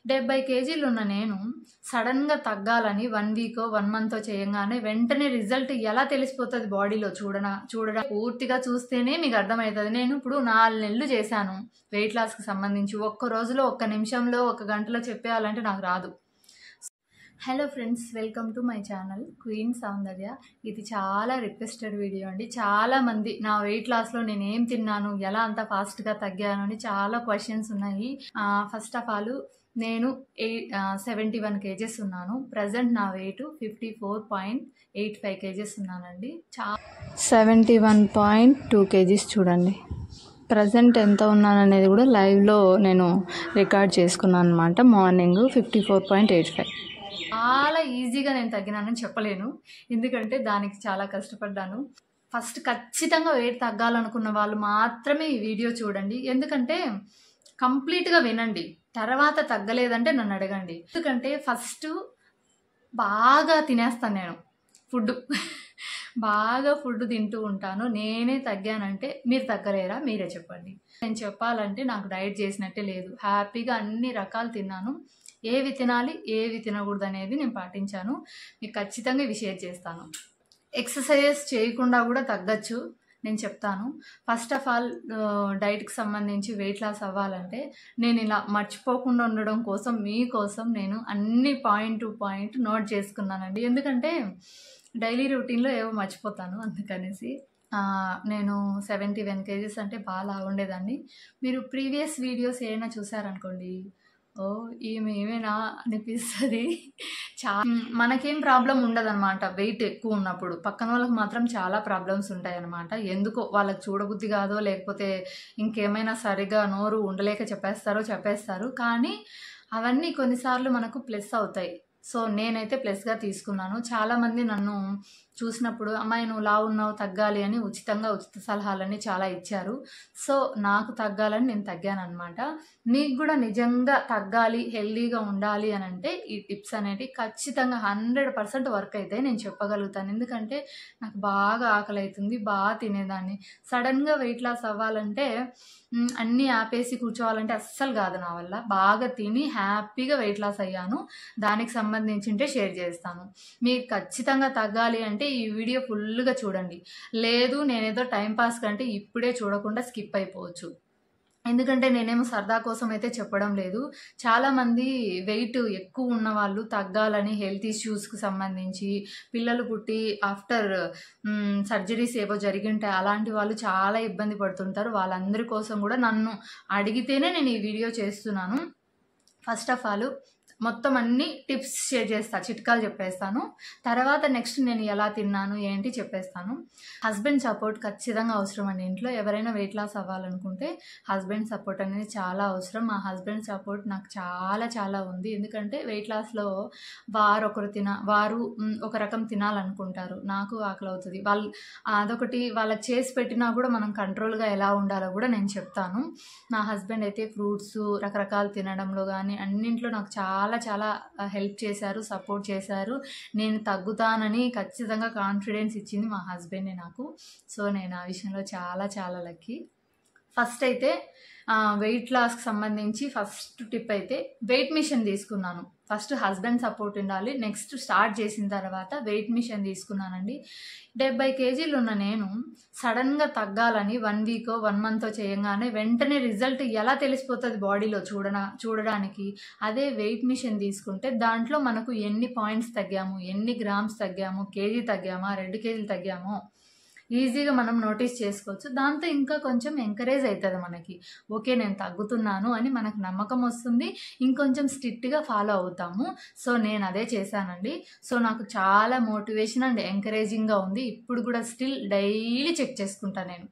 70 కేజీలు ఉన్న నేను సడన్గా తగ్గాలని 1 వీకో 1 మంతో చేయంగానే వెంటనే రిజల్ట్ ఎలా తెలిసిపోతుంది బాడీలో చూడడం పూర్తిగా చూస్తేనే మీకు అర్థమవుతుంది. నేను ఇప్పుడు 4 నెలలు చేశాను వెయిట్ లాస్కి సంబంధించి. ఒక్క రోజులో, ఒక్క నిమిషంలో, 1 గంటలో చెప్పేయాలంటే నాకు రాదు. Hello friends, welcome to my channel queen Soundarya. ఇది చాలా రిక్వెస్టెడ్ వీడియో అండి. చాలామంది నా వెయిట్ లాస్లో నేను ఏం తిన్నాను, ఎలా అంత ఫాస్ట్గా తగ్గాను అని చాలా క్వశ్చన్స్ ఉన్నాయి. ఫస్ట్ ఆఫ్ ఆల్ నేను 71 కేజెస్ ఉన్నాను. ప్రజెంట్ నా వెయిట్ 54.85 కేజెస్ ఉన్నానండి. 71.2 కేజీస్ చూడండి. ప్రజెంట్ ఎంత ఉన్నాను అనేది కూడా లైవ్లో నేను రికార్డ్ చేసుకున్నాను అనమాట. మార్నింగ్ 54.85. చాలా ఈజీగా నేను తగ్గినానని చెప్పలేను, ఎందుకంటే దానికి చాలా కష్టపడ్డాను. ఫస్ట్ ఖచ్చితంగా వెయిట్ తగ్గాలనుకున్న వాళ్ళు మాత్రమే ఈ వీడియో చూడండి, ఎందుకంటే కంప్లీట్గా వినండి. తర్వాత తగ్గలేదంటే నన్ను అడగండి. ఎందుకంటే ఫస్ట్ బాగా తినేస్తాను నేను బాగా ఫుడ్ తింటూ ఉంటాను. నేనే తగ్గానంటే మీరు తగ్గలేరా? మీరే చెప్పండి. నేను చెప్పాలంటే నాకు డైట్ చేసినట్టే లేదు. హ్యాపీగా అన్ని రకాలు తిన్నాను. ఏవి తినాలి, ఏవి తినకూడదు అనేది నేను పాటించాను. మీకు ఖచ్చితంగా ఇవి షేర్ చేస్తాను. ఎక్సర్సైజెస్ చేయకుండా కూడా తగ్గచ్చు, నేను చెప్తాను. ఫస్ట్ ఆఫ్ ఆల్ డైట్కి సంబంధించి వెయిట్ లాస్ అవ్వాలంటే నేను ఇలా మర్చిపోకుండా ఉండడం కోసం, మీకోసం నేను అన్ని పాయింట్ టు పాయింట్ నోట్ చేసుకున్నానండి. ఎందుకంటే డైలీ రొటీన్లో ఏవో మర్చిపోతాను, అందుకనేసి. నేను 71 కేజీస్ అంటే బాగా ఉండేదాన్ని. మీరు ప్రీవియస్ వీడియోస్ ఏమైనా చూసారనుకోండి, ఏమేనా అనిపిస్తుంది. మనకేం ప్రాబ్లం ఉండదన్నమాట వెయిట్ ఎక్కువ ఉన్నప్పుడు. పక్కన వాళ్ళకి మాత్రం చాలా ప్రాబ్లమ్స్ ఉంటాయి అన్నమాట. ఎందుకో వాళ్ళకి చూడబుద్ధి కాదో, లేకపోతే ఇంకేమైనా సరిగా నోరు ఉండలేక చెప్పేస్తారు. కానీ అవన్నీ కొన్నిసార్లు మనకు ప్లస్ అవుతాయి. సో నేనైతే ప్లస్గా తీసుకున్నాను. చాలామంది నన్ను చూసినప్పుడు, అమ్మాయి నువ్వు లావు ఉన్నావు, తగ్గాలి అని ఉచిత సలహాలన్నీ చాలా ఇచ్చారు. సో నాకు తగ్గాలని నేను తగ్గాను అనమాట. మీకు కూడా నిజంగా తగ్గాలి, హెల్దీగా ఉండాలి అని అంటే ఈ టిప్స్ అనేవి ఖచ్చితంగా 100% వర్క్ అయితే నేను చెప్పగలుగుతాను. ఎందుకంటే నాకు బాగా ఆకలి అవుతుంది, బాగా తినేదాన్ని. సడన్గా వెయిట్ లాస్ అవ్వాలంటే అన్నీ ఆపేసి కూర్చోవాలంటే అస్సలు కాదు నా వల్ల. బాగా తిని హ్యాపీగా వెయిట్ లాస్ అయ్యాను. దానికి సంబంధించింటే షేర్ చేస్తాను. మీరు ఖచ్చితంగా తగ్గాలి అంటే ఈ వీడియో ఫుల్గా చూడండి. లేదు నేనేదో టైంపాస్ కంటే ఇప్పుడే చూడకుండా స్కిప్ అయిపోవచ్చు, ఎందుకంటే నేనేమో సరదా కోసం అయితే చెప్పడం లేదు. చాలామంది వెయిట్ ఎక్కువ ఉన్న వాళ్ళు తగ్గాలని హెల్త్ ఇష్యూస్కి సంబంధించి, పిల్లలు పుట్టి ఆఫ్టర్ సర్జరీస్ ఏవో జరిగింటాయి, అలాంటి వాళ్ళు చాలా ఇబ్బంది పడుతుంటారు. వాళ్ళందరి కోసం కూడా నన్ను అడిగితేనే నేను ఈ వీడియో చేస్తున్నాను. ఫస్ట్ ఆఫ్ ఆల్ మొత్తం అన్ని టిప్స్ షేర్ చేస్తా, చిట్కాలు చెప్పేస్తాను. తర్వాత నెక్స్ట్ నేను ఎలా తిన్నాను ఏంటి చెప్పేస్తాను. హస్బెండ్ సపోర్ట్ ఖచ్చితంగా అవసరం అండి. ఇంట్లో ఎవరైనా వెయిట్ లాస్ అవ్వాలనుకుంటే హస్బెండ్ సపోర్ట్ అనేది చాలా అవసరం. మా హస్బెండ్ సపోర్ట్ నాకు చాలా ఉంది. ఎందుకంటే వెయిట్ లాస్లో వారు ఒక రకం తినాలనుకుంటారు, నాకు ఆకలి అవుతుంది. అదొకటి వాళ్ళకి చేసి పెట్టినా కూడా మనం కంట్రోల్గా ఎలా ఉండాలో కూడా నేను చెప్తాను. నా హస్బెండ్ అయితే ఫ్రూట్స్ రకరకాలు తినడంలో కానీ అన్నింట్లో నాకు చాలా హెల్ప్ చేశారు, సపోర్ట్ చేశారు. నేను తగ్గుతానని ఖచ్చితంగా కాన్ఫిడెన్స్ ఇచ్చింది మా హస్బెండే నాకు. సో నేను ఆ విషయంలో చాలా లక్కీ. ఫస్ట్ అయితే వెయిట్ లాస్కి సంబంధించి ఫస్ట్ టిప్ అయితే వెయిట్ మిషన్ తీసుకున్నాను. ఫస్ట్ హస్బెండ్ సపోర్ట్ ఉండాలి. నెక్స్ట్ స్టార్ట్ చేసిన తర్వాత వెయిట్ మిషన్ తీసుకున్నానండి. 70 కేజీలు ఉన్న నేను సడన్గా తగ్గాలని 1 వీకో 1 మంతో చేయంగానే వెంటనే రిజల్ట్ ఎలా తెలిసిపోతుంది బాడీలో చూడడానికి. అదే వెయిట్ మిషన్ తీసుకుంటే దాంట్లో మనకు ఎన్ని పాయింట్స్ తగ్గాము, ఎన్ని గ్రామ్స్ తగ్గాము, కేజీ తగ్గామా, 2 కేజీలు తగ్గామో ఈజీగా మనం నోటీస్ చేసుకోవచ్చు. దాంతో ఇంకా కొంచెం ఎంకరేజ్ అవుతుంది మనకి. ఓకే నేను తగ్గుతున్నాను అని మనకు నమ్మకం వస్తుంది, ఇంకొంచెం స్ట్రిక్ట్గా ఫాలో అవుతాము. సో నేను అదే చేశానండి. సో నాకు చాలా మోటివేషన్ అండ్ ఎంకరేజింగ్గా ఉంది. ఇప్పుడు కూడా స్టిల్ డైలీ చెక్ చేసుకుంటా, నేను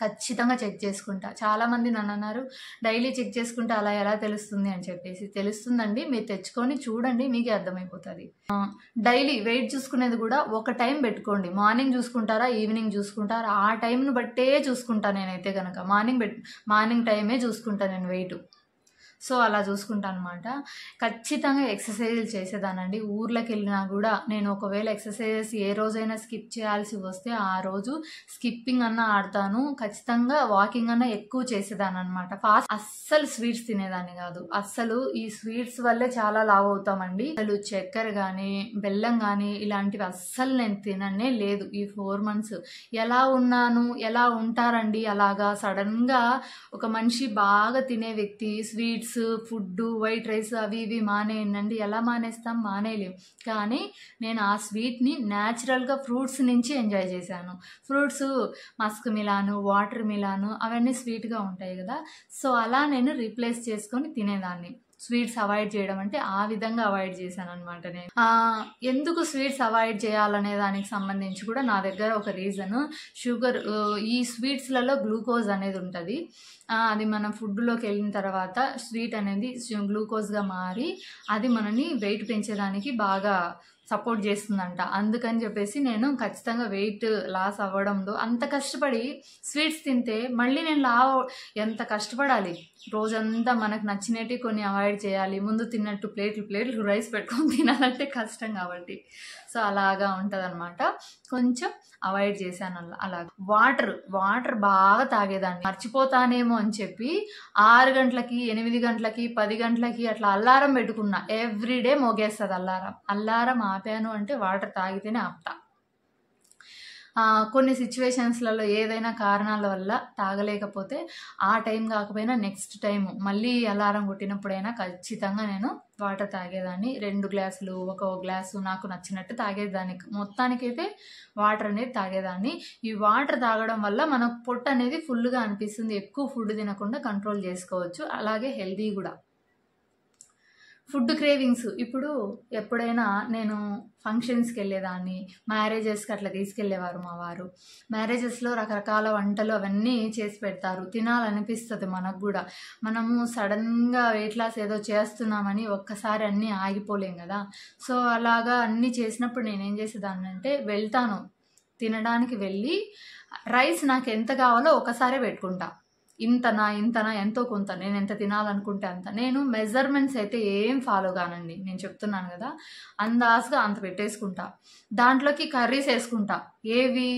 ఖచ్చితంగా చెక్ చేసుకుంటా. చాలామంది నన్ను అన్నారు డైలీ చెక్ చేసుకుంటే అలా ఎలా తెలుస్తుంది అని చెప్పేసి. తెలుస్తుందండి, మీరు తెచ్చుకొని చూడండి, మీకే అర్థమైపోతుంది. డైలీ వెయిట్ చూసుకునేది కూడా ఒక టైం పెట్టుకోండి. మార్నింగ్ చూసుకుంటారా, ఈవినింగ్ చూసుకుంటారా, ఆ టైంను బట్టే చూసుకుంటా నేనైతే కనుక. మార్నింగ్ టైమే చూసుకుంటా నేను వెయిట్. సో అలా చూసుకుంటాను అనమాట. ఖచ్చితంగా ఎక్సర్సైజులు చేసేదానండి. ఊర్లోకి వెళ్ళినా కూడా నేను ఒకవేళ ఎక్సర్సైజెస్ ఏ రోజైనా స్కిప్ చేయాల్సి వస్తే ఆ రోజు స్కిప్పింగ్ అన్నా ఆడతాను, ఖచ్చితంగా వాకింగ్ అన్నా ఎక్కువ చేసేదాన్ని అనమాట. ఫాస్ట్ అస్సలు స్వీట్స్ తినేదాన్ని కాదు. అస్సలు ఈ స్వీట్స్ వల్లే చాలా లావు అవుతామండి. అసలు చక్కెర కానీ బెల్లం కానీ ఇలాంటివి అస్సలు నేను తిననే లేదు ఈ 4 months. ఎలా ఉన్నాను, ఎలా ఉంటారండి అలాగా సడన్గా ఒక మనిషి బాగా తినే వ్యక్తి స్వీట్స్, ఫుడ్, వైట్ రైస్ అవి ఇవి మానేయండి, ఎలా మానేస్తాం? మానేయలేం. కానీ నేను ఆ స్వీట్ని న్యాచురల్గా ఫ్రూట్స్ నుంచి ఎంజాయ్ చేశాను. Fruits Musk melon, water melon అవన్నీ స్వీట్గా ఉంటాయి కదా, సో అలా నేను రీప్లేస్ చేసుకొని తినేదాన్ని. స్వీట్స్ అవాయిడ్ చేయడం అంటే ఆ విధంగా అవాయిడ్ చేశాను అనమాట. నేను ఎందుకు స్వీట్స్ అవాయిడ్ చేయాలనే దానికి సంబంధించి కూడా నా దగ్గర ఒక రీజన్. షుగర్, ఈ స్వీట్స్లలో గ్లూకోజ్ అనేది ఉంటుంది. అది మనం ఫుడ్లోకి వెళ్ళిన తర్వాత స్వీట్ అనేది గ్లూకోజ్గా మారి అది మనని వెయిట్ పెంచేదానికి బాగా సపోర్ట్ చేస్తుందంట. అందుకని చెప్పేసి నేను ఖచ్చితంగా వెయిట్ లాస్ అవ్వడంలో అంత కష్టపడి స్వీట్స్ తింటే మళ్ళీ నేను ఎంత కష్టపడాలి. రోజంతా మనకు నచ్చినట్టు కొన్ని అవాయిడ్ చేయాలి. ముందు తిన్నట్టు ప్లేట్లు రైస్ పెట్టుకొని తినాలంటే కష్టం కాబట్టి సో అలాగా ఉంటుందన్నమాట. కొంచెం అవాయిడ్ చేశాను అలా. వాటర్ బాగా తాగేదాన్ని. మర్చిపోతానేమో అని చెప్పి 6 గంటలకి, 8 గంటలకి, 10 గంటలకి అట్లా అల్లారం పెట్టుకున్నా. ఎవ్రీడే మోగేస్తుంది అల్లారం ఆపాను అంటే వాటర్ తాగితేనే ఆపుతా. కొన్ని సిచ్యువేషన్స్లలో ఏదైనా కారణాల వల్ల తాగలేకపోతే ఆ టైం కాకపోయినా నెక్స్ట్ టైం మళ్ళీ అలారం కొట్టినప్పుడైనా ఖచ్చితంగా నేను వాటర్ తాగేదాన్ని. 2 గ్లాసులు, 1 గ్లాసు నాకు నచ్చినట్టు తాగేదాన్ని. మొత్తానికైతే వాటర్ అనేది తాగేదాన్ని. ఈ వాటర్ తాగడం వల్ల మనకు పొట్ట అనేది ఫుల్గా అనిపిస్తుంది. ఎక్కువ ఫుడ్ తినకుండా కంట్రోల్ చేసుకోవచ్చు. అలాగే హెల్దీ కూడా. ఫుడ్ క్రేవింగ్స్ ఇప్పుడు ఎప్పుడైనా నేను ఫంక్షన్స్కి వెళ్ళేదాన్ని, మ్యారేజెస్కి అట్లా తీసుకెళ్ళేవారు మా వారు. మ్యారేజెస్లో రకరకాల వంటలు అవన్నీ చేసి పెడతారు, తినాలనిపిస్తుంది మనకు కూడా. మనము సడన్గా వెయిట్ లాస్ ఏదో చేస్తున్నామని ఒక్కసారి అన్నీ ఆగిపోలేం కదా. సో అలాగా అన్నీ చేసినప్పుడు నేనేం చేసేదాన్ని అంటే వెళ్తాను తినడానికి, వెళ్ళి రైస్ నాకు ఎంత కావాలో ఒకసారి పెట్టుకుంటా. ఇంతనా ఎంతో కొంత నేను ఎంత తినాలనుకుంటే అంత. నేను మెజర్మెంట్స్ అయితే ఏం ఫాలో కానండి, నేను చెప్తున్నాను కదా. అందాజుగా అంత పెట్టేసుకుంటా. దాంట్లోకి కర్రీస్ వేసుకుంటా. ఏవి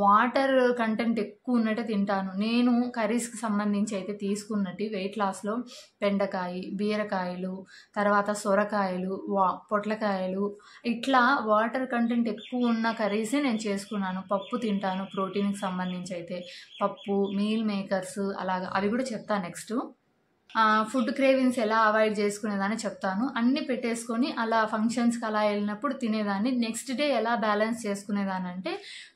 వాటర్ కంటెంట్ ఎక్కువ ఉన్నట్టే తింటాను. నేను కర్రీస్కి సంబంధించి అయితే తీసుకున్నట్టు వెయిట్ లాస్లో బెండకాయ, బీరకాయలు, తర్వాత సొరకాయలు, పొట్లకాయలు, ఇట్లా వాటర్ కంటెంట్ ఎక్కువ ఉన్న కర్రీసే నేను చేసుకున్నాను. పప్పు తింటాను ప్రోటీన్కి సంబంధించి అయితే, పప్పు, మీల్ మేకర్స్ అలాగా, అవి కూడా చెప్తాను నెక్స్ట్. ఫుడ్ క్రేవింగ్స్ ఎలా అవాయిడ్ చేసుకునేదాన్ని చెప్తాను. అన్నీ పెట్టేసుకొని అలా ఫంక్షన్స్కి అలా వెళ్ళినప్పుడు తినేదాన్ని. నెక్స్ట్ డే ఎలా బ్యాలెన్స్ చేసుకునేదాన్ని అంటే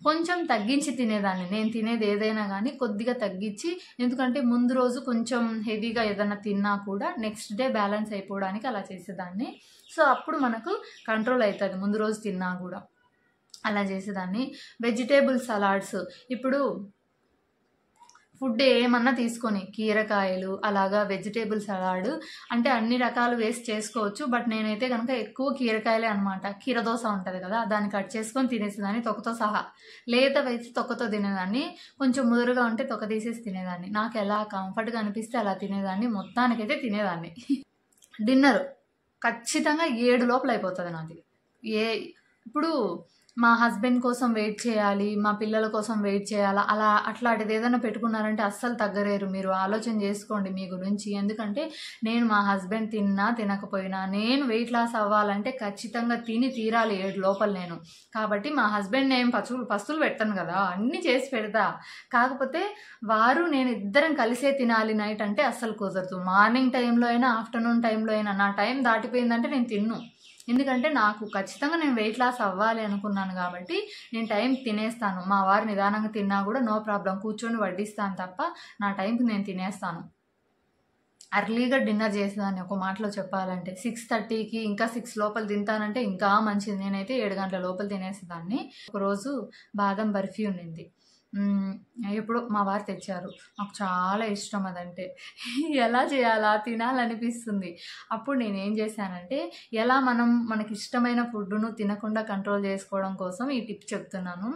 కొంచెం తగ్గించి తినేదాన్ని. నేను తినేది ఏదైనా కానీ కొద్దిగా తగ్గించి, ఎందుకంటే ముందు రోజు కొంచెం హెవీగా ఏదైనా తిన్నా కూడా నెక్స్ట్ డే బ్యాలెన్స్ అయిపోవడానికి అలా చేసేదాన్ని. సో అప్పుడు మనకు కంట్రోల్ అవుతుంది ముందు రోజు తిన్నా కూడా. అలా చేసేదాన్ని. వెజిటేబుల్ సలాడ్స్, ఇప్పుడు ఫుడ్ ఏమన్నా తీసుకొని కీరకాయలు అలాగా వెజిటేబుల్ సలాడ్ అంటే అన్ని రకాలు వేస్ట్ చేసుకోవచ్చు. బట్ నేనైతే కనుక ఎక్కువ కీరకాయలే అనమాట. కీర దోశ ఉంటుంది కదా, దాన్ని కట్ చేసుకొని తినేసేదాన్ని తొక్కతో సహా. లేత వేసి తొక్కతో తినేదాన్ని, కొంచెం ముదురుగా ఉంటే తొక్క తీసేసి తినేదాన్ని. నాకు ఎలా కంఫర్ట్గా అనిపిస్తే అలా తినేదాన్ని. మొత్తానికైతే తినేదాన్ని. డిన్నర్ ఖచ్చితంగా 7 లోపల అయిపోతుంది నాది. ఇప్పుడు మా హస్బెండ్ కోసం వెయిట్ చేయాలి, మా పిల్లల కోసం వెయిట్ చేయాలా, అట్లాంటిది ఏదైనా పెట్టుకున్నారంటే అస్సలు తగ్గలేరు. మీరు ఆలోచన చేసుకోండి మీ గురించి. ఎందుకంటే నేను మా హస్బెండ్ తిన్నా తినకపోయినా నేను వెయిట్ లాస్ అవ్వాలంటే ఖచ్చితంగా తిని తీరాలి 7 లోపల నేను. కాబట్టి మా హస్బెండ్ నేను పస్తులు పెట్టాను కదా, అన్నీ చేసి పెడతా. కాకపోతే వారు నేను ఇద్దరం కలిసే తినాలి నైట్ అంటే అస్సలు కుదరదు. మార్నింగ్ టైంలో అయినా ఆఫ్టర్నూన్ టైంలో అయినా నా టైం దాటిపోయిందంటే నేను తిన్ను. ఎందుకంటే నాకు ఖచ్చితంగా నేను వెయిట్ లాస్ అవ్వాలి అనుకున్నాను కాబట్టి నేను టైం తినేస్తాను. మా వారు నిదానంగా తిన్నా కూడా నో ప్రాబ్లం, కూర్చొని వడ్డిస్తాను తప్ప నా టైంకి నేను తినేస్తాను. అర్లీగా డిన్నర్ చేసేదాన్ని ఒక మాటలో చెప్పాలంటే. 6:30కి ఇంకా 6 లోపల తింటానంటే ఇంకా మంచిది. నేనైతే 7 గంటల లోపల తినేసేదాన్ని. ఒకరోజు బాదం బర్ఫీ ఉండింది, ఎప్పుడో మా వారు తెచ్చారు. నాకు చాలా ఇష్టం అదంటే. ఎలా చేయాలా తినాలనిపిస్తుంది. అప్పుడు నేనేం చేశానంటే ఎలా మనకి ఇష్టమైన ఫుడ్ను తినకుండా కంట్రోల్ చేసుకోవడం కోసం ఈ టిప్ చెప్తున్నాను.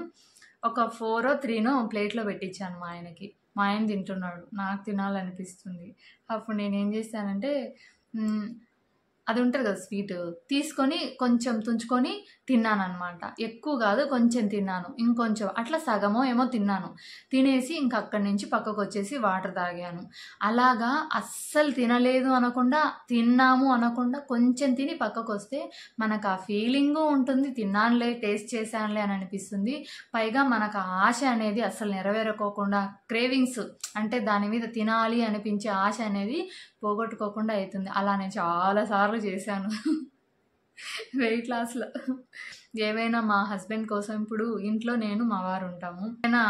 ఒక 4 or 3 ప్లేట్లో పెట్టించాను మా ఆయనకి. మా ఆయన తింటున్నాడు, నాకు తినాలనిపిస్తుంది. అప్పుడు నేనేం చేశానంటే అది ఉంటుంది కదా స్వీట్, తీసుకొని కొంచెం తుంచుకొని తిన్నానమాట. ఎక్కువ కాదు, కొంచెం తిన్నాను, ఇంకొంచెం అట్లా సగమో ఏమో తిన్నాను. తినేసి ఇంక అక్కడి నుంచి పక్కకు వచ్చేసి వాటర్ తాగాను. అలాగా అస్సలు తినలేదు అనకుండా, తిన్నాము అనకుండా కొంచెం తిని పక్కకు వస్తే మనకు ఆ ఫీలింగు ఉంటుంది, తిన్నానులే, టేస్ట్ చేశానులే అని అనిపిస్తుంది. పైగా మనకు ఆ ఆశ అనేది అస్సలు నెరవేరకోకుండా, క్రేవింగ్స్ అంటే దాని మీద తినాలి అనిపించే ఆశ అనేది పోగొట్టుకోకుండా అవుతుంది. అలా నేను చాలాసార్లు చేశాను వెయిట్ లాస్లో. ఏవైనా మా హస్బెండ్ కోసం, ఇప్పుడు ఇంట్లో నేను మా వారు ఉంటాము, ఏమైనా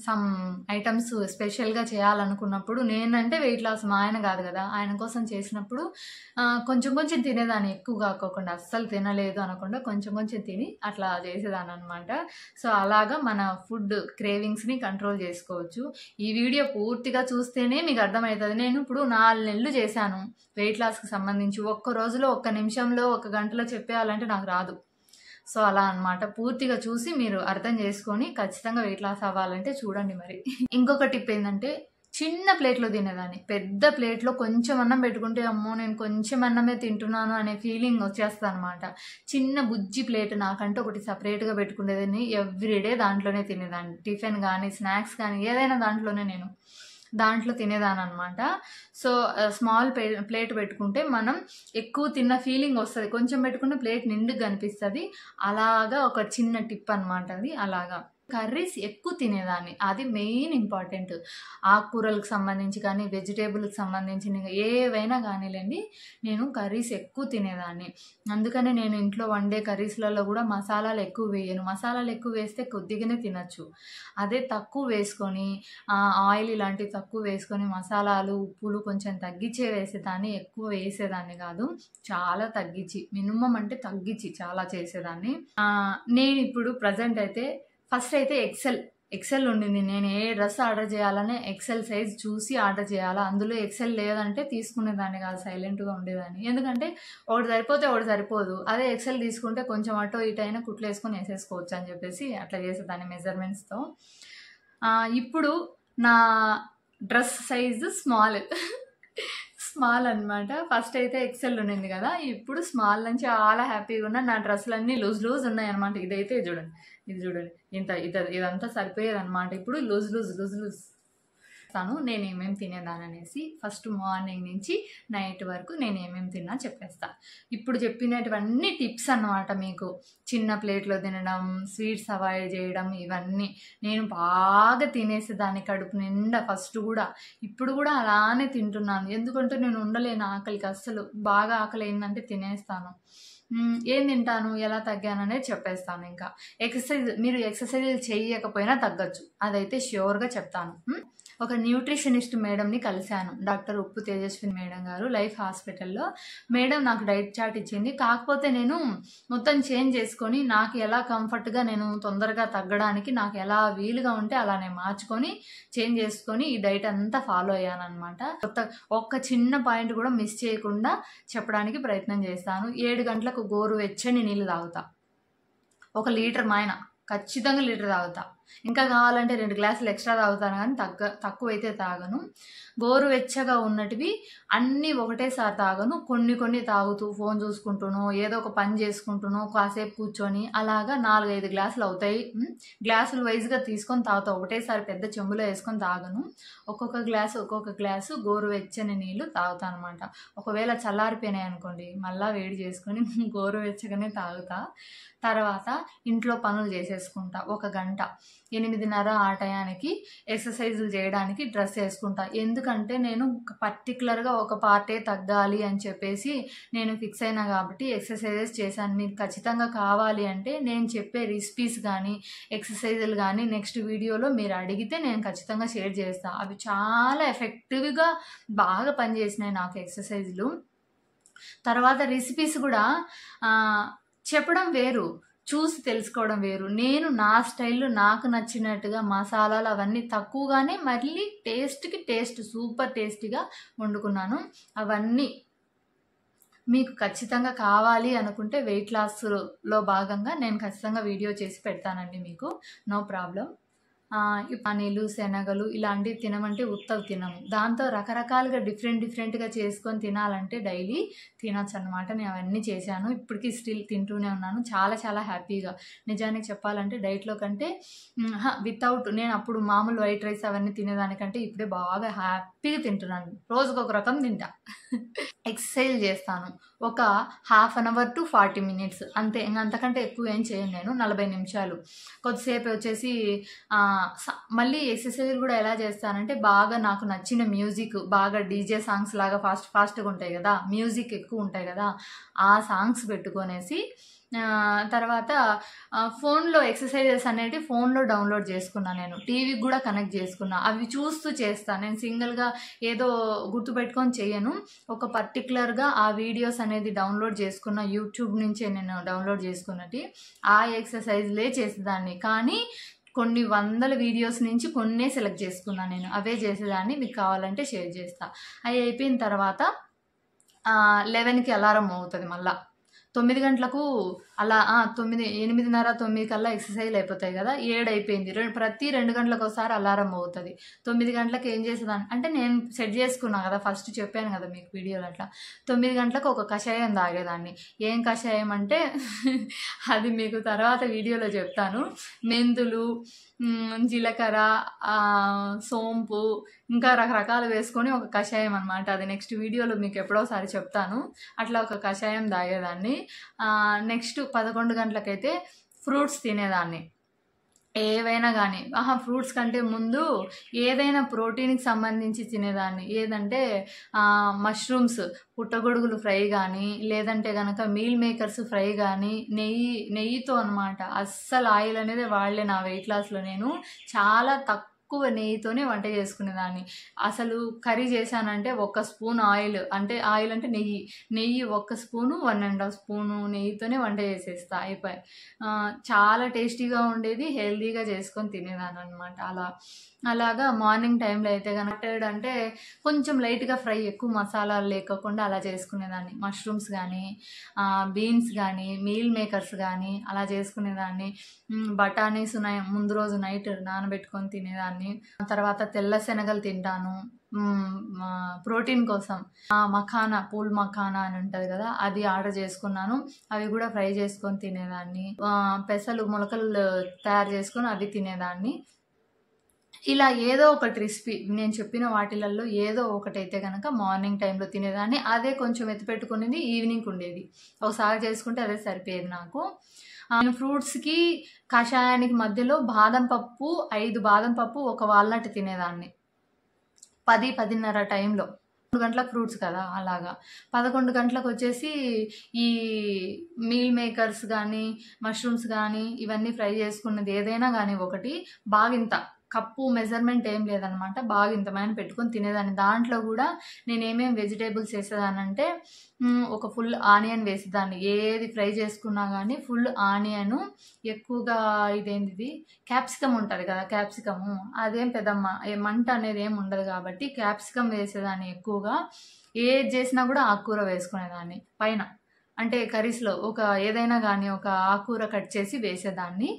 సమ్ ఐటమ్స్ స్పెషల్గా చేయాలనుకున్నప్పుడు, నేనంటే వెయిట్ లాస్, మా ఆయన కాదు కదా, ఆయన కోసం చేసినప్పుడు కొంచెం కొంచెం తినేదాన్ని, ఎక్కువ కాకోకుండా, అస్సలు తినలేదు అనకుండా కొంచెం కొంచెం తిని అట్లా చేసేదాన్ని అనమాట. సో అలాగా మన ఫుడ్ క్రేవింగ్స్ని కంట్రోల్ చేసుకోవచ్చు. ఈ వీడియో పూర్తిగా చూస్తేనే మీకు అర్థమవుతుంది. నేను ఇప్పుడు 4 నెలలు చేశాను వెయిట్ లాస్కి సంబంధించి. ఒక్క రోజులో, ఒక్క నిమిషంలో, 1 గంటలో చెప్పేయాలంటే నాకు రాదు. సో అలా అనమాట. పూర్తిగా చూసి మీరు అర్థం చేసుకొని ఖచ్చితంగా వెయిట్ లాస్ అవ్వాలంటే చూడండి. మరి ఇంకొక టిప్ ఏంటంటే, చిన్న ప్లేట్లో తినేదాన్ని. పెద్ద ప్లేట్లో కొంచెం అన్నం పెట్టుకుంటే అమ్మో నేను కొంచెం అన్నమే తింటున్నాను అనే ఫీలింగ్ వచ్చేస్తుంది అనమాట. చిన్న బుజ్జి ప్లేట్ నాకంటే ఒకటి సపరేట్గా పెట్టుకునేదాన్ని. ఎవ్రీడే దాంట్లోనే తినేదాన్ని. టిఫిన్ కానీ, స్నాక్స్ కానీ, ఏదైనా దాంట్లోనే నేను దాంట్లో తినేదాన్ని అనమాట. సో స్మాల్ ప్లేట్ పెట్టుకుంటే మనం ఎక్కువ తిన్న ఫీలింగ్ వస్తుంది. కొంచెం పెట్టుకున్న ప్లేట్ నిండుగా కనిపిస్తుంది. అలాగా ఒక చిన్న టిప్ అనమాట అది. అలాగా కర్రీస్ ఎక్కువ తినేదాన్ని, అది మెయిన్ ఇంపార్టెంట్. ఆకుకూరలకు సంబంధించి కానీ, వెజిటేబుల్కి సంబంధించిన ఏవైనా కానీలేండి, నేను కర్రీస్ ఎక్కువ తినేదాన్ని. అందుకనే నేను ఇంట్లో వండే కర్రీస్లలో కూడా మసాలాలు ఎక్కువ వేయను. మసాలాలు ఎక్కువ వేస్తే కొద్దిగానే తినచ్చు. అదే తక్కువ వేసుకొని, ఆయిల్ ఇలాంటివి తక్కువ వేసుకొని, మసాలాలు, ఉప్పులు కొంచెం తగ్గించే వేసేదాన్ని, ఎక్కువ వేసేదాన్ని కాదు. చాలా తగ్గించి, మినిమం అంటే తగ్గించి చాలా చేసేదాన్ని. నేను ఇప్పుడు ప్రజెంట్ అయితే, ఫస్ట్ అయితే ఎక్సెల్ ఉండింది. నేను ఏ డ్రెస్ ఆర్డర్ చేయాలనే ఎక్సెల్ సైజ్ చూసి ఆర్డర్ చేయాలా. అందులో ఎక్సెల్ లేదంటే తీసుకునేదాన్ని కాదు, సైలెంట్గా ఉండేదాన్ని. ఎందుకంటే ఒకటి సరిపోతే ఒకటి సరిపోదు. అదే ఎక్సెల్ తీసుకుంటే కొంచెం అటో ఇటు అయినా కుట్లు వేసుకొని వేసేసుకోవచ్చు అని చెప్పేసి అట్లా చేసేదాన్ని మెజర్మెంట్స్తో. ఇప్పుడు నా డ్రెస్ సైజు స్మాల్ అనమాట. ఫస్ట్ అయితే ఎక్సెల్ ఉండింది కదా, ఇప్పుడు స్మాల్ నుంచి చాలా హ్యాపీగా ఉన్నా. నా డ్రెస్సులన్నీ లూజ్ ఉన్నాయి అనమాట. ఇది చూడండి, ఇదంతా సరిపోయేది అనమాట. ఇప్పుడు లూజ్ తాను నేను ఏమేమి తినేదాన్ని అనేసి ఫస్ట్ మార్నింగ్ నుంచి నైట్ వరకు నేను ఏమేమి తిన్నా చెప్పేస్తా. ఇప్పుడు చెప్పినటువన్నీ టిప్స్ అన్నమాట. మీకు చిన్న ప్లేట్లో తినడం, స్వీట్స్ అవాయిడ్ చేయడం, ఇవన్నీ నేను బాగా తినేసేదాన్ని కడుపు నిండా ఫస్ట్ కూడా. ఇప్పుడు కూడా అలానే తింటున్నాను, ఎందుకంటే నేను ఉండలేను ఆకలికి. అస్సలు బాగా ఆకలి అయిందంటే తినేస్తాను. ఏం తింటాను, ఎలా తగ్గాను అనేది చెప్పేస్తాను. ఇంకా మీరు ఎక్సర్సైజ్ చేయకపోయినా తగ్గచ్చు, అదైతే ష్యూర్గా చెప్తాను. ఒక న్యూట్రిషనిస్ట్ మేడంని కలిశాను, డాక్టర్ ఉప్పు తేజస్విని మేడం గారు, లైఫ్ హాస్పిటల్లో. మేడం నాకు డైట్ చార్ట్ ఇచ్చింది. కాకపోతే నేను మొత్తం చేంజ్ చేసుకొని, నాకు ఎలా కంఫర్ట్గా, నేను తొందరగా తగ్గడానికి నాకు ఎలా వీలుగా ఉంటే అలా నేను మార్చుకొని చేంజ్ చేసుకొని ఈ డైట్ అంతా ఫాలో అయ్యాను అనమాట. ఒక్క చిన్న పాయింట్ కూడా మిస్ చేయకుండా చెప్పడానికి ప్రయత్నం చేస్తాను. 7 గంటలకు గోరువెచ్చని నీళ్ళు తాగుతా. 1 లీటర్ మాయన ఖచ్చితంగా లీటర్ తాగుతా. ఇంకా కావాలంటే 2 గ్లాసులు ఎక్స్ట్రా తాగుతాను, కానీ తక్కువైతే తాగను. గోరువెచ్చగా ఉన్నటివి అన్నీ ఒకటేసారి తాగను. కొన్ని తాగుతూ, ఫోన్ చూసుకుంటూనో, ఏదో ఒక పని చేసుకుంటూనో, కాసేపు కూర్చొని అలాగా 4-5 గ్లాసులు అవుతాయి. గ్లాసులు వైజ్గా తీసుకొని తాగుతా, ఒకటేసారి పెద్ద చెంబులో వేసుకొని తాగను. ఒక్కొక్క గ్లాసు గోరువెచ్చని నీళ్ళు తాగుతా అనమాట. ఒకవేళ చల్లారిపోయినాయి అనుకోండి, మళ్ళీ వేడి చేసుకొని గోరువెచ్చగానే తాగుతా. తర్వాత ఇంట్లో పనులు చేసేసుకుంటా. 1 గంట, 8:30 ఆ టయానికి ఎక్సర్సైజులు చేయడానికి డ్రెస్ వేసుకుంటా. ఎందుకంటే నేను పర్టికులర్గా ఒక పార్టే తగ్గాలి అని చెప్పేసి నేను ఫిక్స్ అయినా కాబట్టి ఎక్సర్సైజెస్ చేశాను. మీకు ఖచ్చితంగా కావాలి అంటే నేను చెప్పే రెసిపీస్ కానీ, ఎక్సర్సైజులు కానీ నెక్స్ట్ వీడియోలో మీరు అడిగితే నేను ఖచ్చితంగా షేర్ చేస్తాను. అవి చాలా ఎఫెక్టివ్గా బాగా పనిచేసినాయి నాకు ఎక్సర్సైజులు. తర్వాత రెసిపీస్ కూడా చెప్పడం వేరు, చూసి తెలుసుకోవడం వేరు. నేను నా స్టైల్లో నాకు నచ్చినట్టుగా మసాలాలు అవన్నీ తక్కువగానే, మళ్ళీ టేస్ట్ సూపర్ టేస్టీగా వండుకున్నాను. అవన్నీ మీకు ఖచ్చితంగా కావాలి అనుకుంటే వెయిట్ లాస్లో భాగంగా నేను ఖచ్చితంగా వీడియో చేసి పెడతానండి మీకు, నో ప్రాబ్లం. ఈ పనీలు శనగలు ఇలాంటివి తినమంటే ఉత్తవి తినము. దాంతో రకరకాలుగా డిఫరెంట్గా చేసుకొని తినాలంటే డైలీ తినొచ్చు అనమాట. నేను అవన్నీ చేశాను, ఇప్పటికీ స్టిల్ తింటూనే ఉన్నాను చాలా చాలా హ్యాపీగా. నిజానికి చెప్పాలంటే డైట్లో కంటే వితౌట్ నేను అప్పుడు మామూలు వైట్ రైస్ అవన్నీ తినేదానికంటే ఇప్పుడే బాగా హ్యాపీగా తింటున్నాను. రోజుకు ఒక రకం తింటా. ఎక్సర్సైజ్ చేస్తాను ఒక ½ an hour to 40 minutes అంతే, అంతకంటే ఎక్కువ ఏం చేయను నేను. 40 నిమిషాలు కొద్దిసేపు వచ్చేసి మళ్ళీ ఎక్సర్సైజ్ కూడా ఎలా చేస్తానంటే బాగా నాకు నచ్చిన మ్యూజిక్, బాగా డీజే సాంగ్స్ లాగా ఫాస్ట్గా ఉంటాయి కదా, మ్యూజిక్ ఎక్కువ ఉంటాయి కదా, ఆ సాంగ్స్ పెట్టుకొనేసి తర్వాత ఫోన్లో ఎక్సర్సైజెస్ అనేవి ఫోన్లో డౌన్లోడ్ చేసుకున్నాను. నేను టీవీకి కూడా కనెక్ట్ చేసుకున్నా, అవి చూస్తూ చేస్తాను. నేను సింగిల్గా ఏదో గుర్తుపెట్టుకొని చేయను, ఒక పర్టికులర్గా ఆ వీడియోస్ అనేది డౌన్లోడ్ చేసుకున్న, యూట్యూబ్ నుంచే నేను డౌన్లోడ్ చేసుకున్నట్టు ఆ ఎక్సర్సైజ్లే చేసేదాన్ని. కానీ కొన్ని వందల వీడియోస్ నుంచి కొన్నే సెలెక్ట్ చేసుకున్నాను నేను, అవే చేసేదాన్ని. మీకు కావాలంటే షేర్ చేస్తా. అవి అయిపోయిన తర్వాత 11కి అలారం అవుతుంది. మళ్ళీ 9 గంటలకు అలా 8:30 9 కల్లా ఎక్సర్సైజ్ అయిపోతాయి కదా, 7 అయిపోయింది. ప్రతి 2 గంటలకు ఒకసారి అలారం అవుతుంది. 9 గంటలకు ఏం చేసేదాన్ని అంటే నేను సెట్ చేసుకున్నాను కదా, ఫస్ట్ చెప్పాను కదా మీకు వీడియోలో, అట్లా 9 గంటలకు ఒక కషాయం తాగేదాన్ని. ఏం కషాయం అంటే అది మీకు తర్వాత వీడియోలో చెప్తాను. మెంతులు, జీలకర్ర, సోంపు ఇంకా రకరకాలు వేసుకొని ఒక కషాయం అనమాట. అది నెక్స్ట్ వీడియోలో మీకు ఎప్పుడోసారి చెప్తాను. అట్లా ఒక కషాయం తాగేదాన్ని. నెక్స్ట్ 11 గంటలకైతే ఫ్రూట్స్ తినేదాన్ని. ఏవైనా కానీ ఫ్రూట్స్ కంటే ముందు ఏదైనా ప్రోటీన్కి సంబంధించి తినేదాన్ని. ఏదంటే మష్రూమ్స్, పుట్టగొడుగులు ఫ్రై కానీ, లేదంటే కనుక మీల్ మేకర్స్ ఫ్రై కానీ, నెయ్యితో అనమాట. అస్సలు ఆయిల్ అనేది వాడలే నా వెయిట్ లాస్లో. నేను చాలా తక్కువ నెయ్యితోనే వంట చేసుకునేదాన్ని. అసలు కర్రీ చేశానంటే 1 స్పూన్ ఆయిల్, అంటే నెయ్యి 1 స్పూను 1.5 స్పూను నెయ్యితోనే వంట చేసేస్తా, అయిపోయి. చాలా టేస్టీగా ఉండేది, హెల్తీగా చేసుకొని తినేదాన్ని అనమాట. అలాగా మార్నింగ్ టైంలో అయితే కనుక అంటే కొంచెం లైట్గా ఫ్రై, ఎక్కువ మసాలాలు లేకుండా అలా చేసుకునేదాన్ని. మష్రూమ్స్ కానీ, బీన్స్ కానీ, మీల్ మేకర్స్ కానీ అలా చేసుకునేదాన్ని. బఠానీస్ ముందు రోజు నైట్ నానబెట్టుకొని తినేదాన్ని. తర్వాత తెల్ల శనగలు తింటాను ప్రోటీన్ కోసం. మఖానా, పూల్ మఖానా అని ఉంటుంది కదా, అది ఆర్డర్ చేసుకున్నాను. అవి కూడా ఫ్రై చేసుకొని తినేదాన్ని. పెసలు, మొలకలు తయారు చేసుకొని అవి తినేదాన్ని. ఇలా ఏదో ఒకటి రెసిపీ నేను చెప్పిన వాటిలలో ఏదో ఒకటైతే కనుక మార్నింగ్ టైంలో తినేదాన్ని. అదే కొంచెం ఎత్తిపెట్టుకునేది ఈవినింగ్ ఉండేది. ఒకసారి చేసుకుంటే అదే సరిపోయేది నాకు. ఫ్రూట్స్కి, కషాయానికి మధ్యలో బాదం పప్పు, 5 బాదం పప్పు, 1 వాల్నట్ తినేదాన్ని 10-10:30 టైంలో. 3 గంటలకు ఫ్రూట్స్ కదా, అలాగా 11 గంటలకు వచ్చేసి ఈ మీల్ మేకర్స్ కానీ, మష్రూమ్స్ కానీ ఇవన్నీ ఫ్రై చేసుకున్నది ఏదైనా కానీ ఒకటి బాగింత కప్పు మెజర్మెంట్ ఏం లేదనమాట, బాగా ఇంతమైన పెట్టుకొని తినేదాన్ని. దాంట్లో కూడా నేను ఏమేమి వెజిటేబుల్స్ వేసేదానంటే ఒక ఫుల్ ఆనియన్ వేసేదాన్ని. ఏది ఫ్రై చేసుకున్నా కానీ ఫుల్ ఆనియను, ఎక్కువగా ఇదేంటిది క్యాప్సికమ్ ఉంటుంది కదా, క్యాప్సికము అదేం పెద్దమ్మ మంట అనేది ఏమి ఉండదు కాబట్టి క్యాప్సికమ్ వేసేదాన్ని ఎక్కువగా. ఏది చేసినా కూడా ఆకుకూర వేసుకునేదాన్ని పైన, అంటే కర్రీస్లో ఏదైనా కానీ ఒక ఆకుకూర కట్ చేసి వేసేదాన్ని.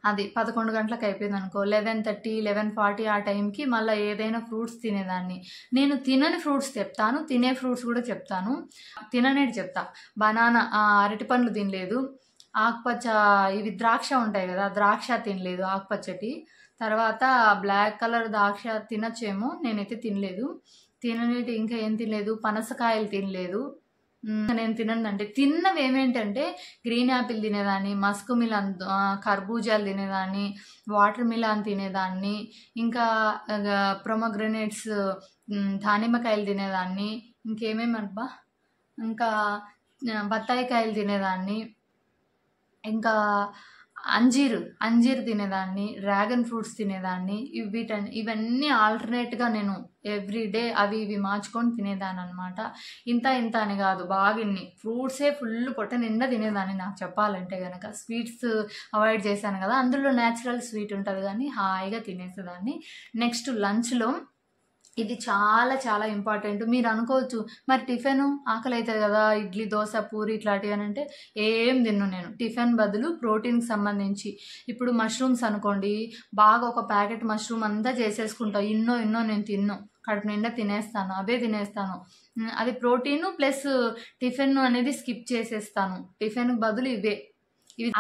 అది 11 గంటలకు అయిపోయింది అనుకో, 11:30 11:40 ఆ టైంకి మళ్ళీ ఏదైనా ఫ్రూట్స్ తినేదాన్ని. నేను తినని ఫ్రూట్స్ చెప్తాను, తినే ఫ్రూట్స్ కూడా చెప్తాను. తిననేది చెప్తా. బనానా, అరటి పండ్లు తినలేదు. ఆకుపచ్చ ఇవి ద్రాక్ష ఉంటాయి కదా, ద్రాక్ష తినలేదు ఆకుపచ్చటి. తర్వాత బ్లాక్ కలర్ ద్రాక్ష తినచ్చేమో, నేనైతే తినలేదు. తిననేటి ఇంకా ఏం తినలేదు. పనసకాయలు తినలేదు. నేను తినండి. తిన్నవి ఏమేంటంటే గ్రీన్ యాపిల్ తినేదాన్ని, మస్క్ మిలాన్, కర్బూజాలు తినేదాన్ని, వాటర్ మిలాన్ తినేదాన్ని, ఇంకా ప్రొమోగ్రనేట్స్, దానిమ్మకాయలు తినేదాన్ని, ఇంకేమేమబ్బా ఇంకా బత్తాయికాయలు తినేదాన్ని, ఇంకా అంజీర్ తినేదాన్ని, డ్రాగన్ ఫ్రూట్స్ తినేదాన్ని. ఇవన్నీ ఆల్టర్నేట్గా నేను ఎవ్రీడే అవి ఇవి మార్చుకొని తినేదాన్ని అనమాట. ఇంత అని కాదు, బాగా ఇన్ని ఫ్రూట్సే ఫుల్ పొట్ట నిండా తినేదాన్ని. నాకు చెప్పాలంటే కనుక స్వీట్స్ అవాయిడ్ చేశాను కదా, అందులో న్యాచురల్ స్వీట్ ఉంటుంది కానీ హాయిగా తినేసేదాన్ని. నెక్స్ట్ లంచ్లో ఇది చాలా చాలా ఇంపార్టెంట్. మీరు అనుకోవచ్చు, మరి టిఫిను ఆకలి అవుతుంది కదా, ఇడ్లీ దోశ పూరి ఇట్లాంటివి అని అంటే ఏం తిన్ను నేను. టిఫిన్ బదులు ప్రోటీన్కి సంబంధించి ఇప్పుడు మష్రూమ్స్ అనుకోండి, బాగా ఒక ప్యాకెట్ మష్రూమ్ అంతా చేసేసుకుంటా, ఇన్నో నేను తిన్ను, కడుపు నిండా తినేస్తాను, అవే తినేస్తాను. అది ప్రోటీన్ ప్లస్ టిఫిన్ అనేది స్కిప్ చేసేస్తాను. టిఫిన్కి బదులు ఇవి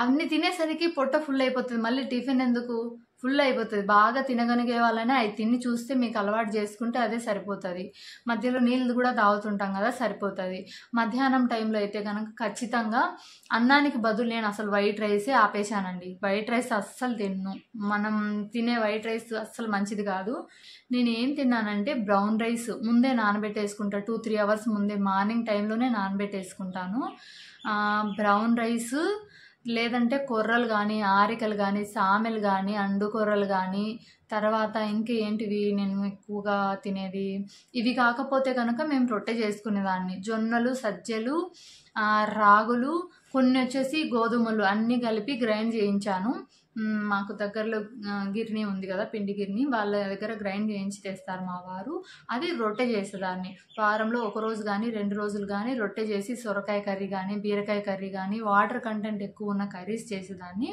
అన్ని తినేసరికి పొట్ట ఫుల్ అయిపోతుంది. మళ్ళీ టిఫిన్ ఎందుకు, ఫుల్ అయిపోతుంది. బాగా తినగలిగే వాళ్ళనే అవి తిని చూస్తే మీకు అలవాటు చేసుకుంటే అదే సరిపోతుంది. మధ్యలో నీళ్ళు కూడా తాగుతుంటాం కదా, సరిపోతుంది. మధ్యాహ్నం టైంలో అయితే కనుక ఖచ్చితంగా అన్నానికి బదులు నేను అసలు వైట్ రైసే ఆపేశానండి. వైట్ రైస్ అస్సలు తిన్ను. మనం తినే వైట్ రైస్ అస్సలు మంచిది కాదు. నేను ఏం తిన్నానంటే బ్రౌన్ రైస్ ముందే నానబెట్టేసుకుంటా, 2-3 అవర్స్ ముందే మార్నింగ్ టైంలోనే నానబెట్టేసుకుంటాను. బ్రౌన్ రైస్ లేదంటే కొర్రలు కానీ, ఆరికలు కానీ, సామెలు కానీ, అండు కొర్రలు కానీ, తర్వాత ఇంకేంటివి నేను ఎక్కువగా తినేది, ఇవి కాకపోతే కనుక మేము రొట్టె చేసుకునేదాన్ని. జొన్నలు, సజ్జలు, రాగులు, కొన్ని వచ్చేసి గోధుమలు అన్నీ కలిపి గ్రైండ్ చేయించాను. మాకు దగ్గరలో గిర్నీ ఉంది కదా, పిండి గిర్నీ, వాళ్ళ దగ్గర గ్రైండ్ చేయించి తెస్తారు మా వారు. అది రొట్టె చేసేదాన్ని. వారంలో 1 రోజు కానీ 2 రోజులు కానీ రొట్టె చేసి సొరకాయ కర్రీ కానీ, బీరకాయ కర్రీ కానీ, వాటర్ కంటెంట్ ఎక్కువ ఉన్న కర్రీస్ చేసేదాన్ని.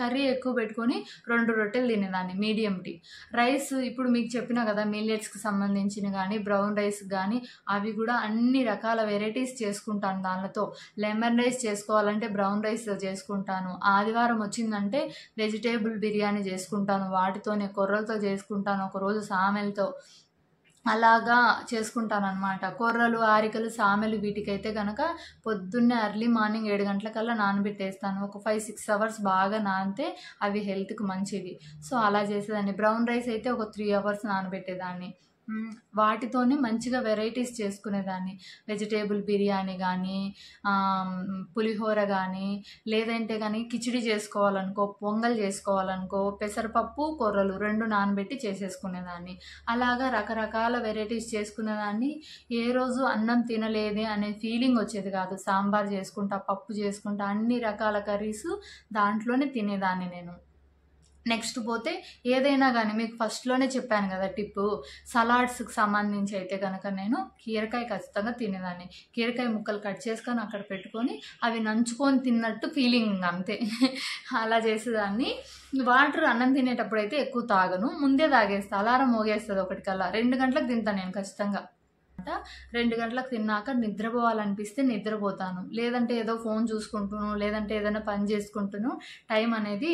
కర్రీ ఎక్కువ పెట్టుకొని 2 రొట్టెలు తినేదాన్ని మీడియం టీ. రైస్ ఇప్పుడు మీకు చెప్పిన కదా, మిల్లెట్స్కి సంబంధించిన కానీ, బ్రౌన్ రైస్ కానీ, అవి కూడా అన్ని రకాల వెరైటీస్ చేసుకుంటాను దానితో. లెమన్ రైస్ చేసుకోవాలంటే బ్రౌన్ రైస్ చేసుకుంటాను. ఆదివారం వచ్చిందంటే వెజిటేబుల్ బిర్యానీ చేసుకుంటాను, వాటితోనే కొర్రలతో చేసుకుంటాను, ఒకరోజు సామెలతో, అలాగా చేసుకుంటాను అనమాట. కొర్రలు, ఆరికలు, సామెలు వీటికైతే కనుక పొద్దున్నే ఎర్లీ మార్నింగ్ 7 గంటలకల్లా నానబెట్టేస్తాను. ఒక 5-6 అవర్స్ బాగా నానితే అవి హెల్త్కి మంచిది. సో అలా చేసేదాన్ని. బ్రౌన్ రైస్ అయితే ఒక 3 అవర్స్ నానబెట్టేదాన్ని. వాటితోనే మంచిగా వెరైటీస్ చేసుకునేదాన్ని. వెజిటేబుల్ బిర్యానీ కానీ, పులిహోర కానీ, లేదంటే కానీ కిచిడి చేసుకోవాలనుకో, పొంగల్ చేసుకోవాలనుకో, పెసరపప్పు, కొర్రలు 2 నానబెట్టి చేసేసుకునేదాన్ని. అలాగా రకరకాల వెరైటీస్ చేసుకునేదాన్ని. ఏ రోజు అన్నం తినలేదే అనే ఫీలింగ్ వచ్చేది కాదు. సాంబార్ చేసుకుంటా, పప్పు చేసుకుంటా, అన్ని రకాల కర్రీస్ దాంట్లోనే తినేదాన్ని నేను. నెక్స్ట్ పోతే ఏదైనా కానీ మీకు ఫస్ట్లోనే చెప్పాను కదా టిప్పు, సలాడ్స్కి సంబంధించి అయితే కనుక నేను కీరకాయ ఖచ్చితంగా తినేదాన్ని. కీరకాయ ముక్కలు కట్ చేసుకొని అక్కడ పెట్టుకొని అవి నంచుకొని తిన్నట్టు ఫీలింగ్ అంతే. అలా చేసేదాన్ని. వాటర్ అన్నం తినేటప్పుడు అయితే ఎక్కువ తాగను, ముందే తాగేస్తా. అలారం మోగేస్తుంది 1 కల్లా. 2 గంటలకు తింటాను నేను ఖచ్చితంగా. 2 గంటలకు తిన్నాక నిద్రపోవాలనిపిస్తే నిద్రపోతాను, లేదంటే ఏదో ఫోన్ చూసుకుంటును, లేదంటే ఏదైనా పని చేసుకుంటును టైం అనేది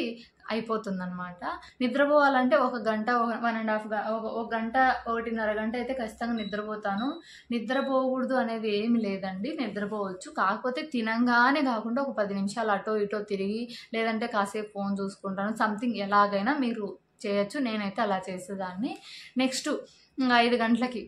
అయిపోతుందన్నమాట. నిద్రపోవాలంటే 1 గంట, 1.5 గంట, 1.5 గంట అయితే ఖచ్చితంగా నిద్రపోతాను. నిద్రపోకూడదు అనేది ఏమి లేదండి, నిద్రపోవచ్చు. కాకపోతే తినంగానే కాకుండా ఒక 10 నిమిషాలు అటో ఇటో తిరిగి, లేదంటే కాసేపు ఫోన్ చూసుకుంటాను. సంథింగ్ ఎలాగైనా మీరు చేయొచ్చు. నేనైతే అలా చేసేదాన్ని. నెక్స్ట్ 5 గంటలకి,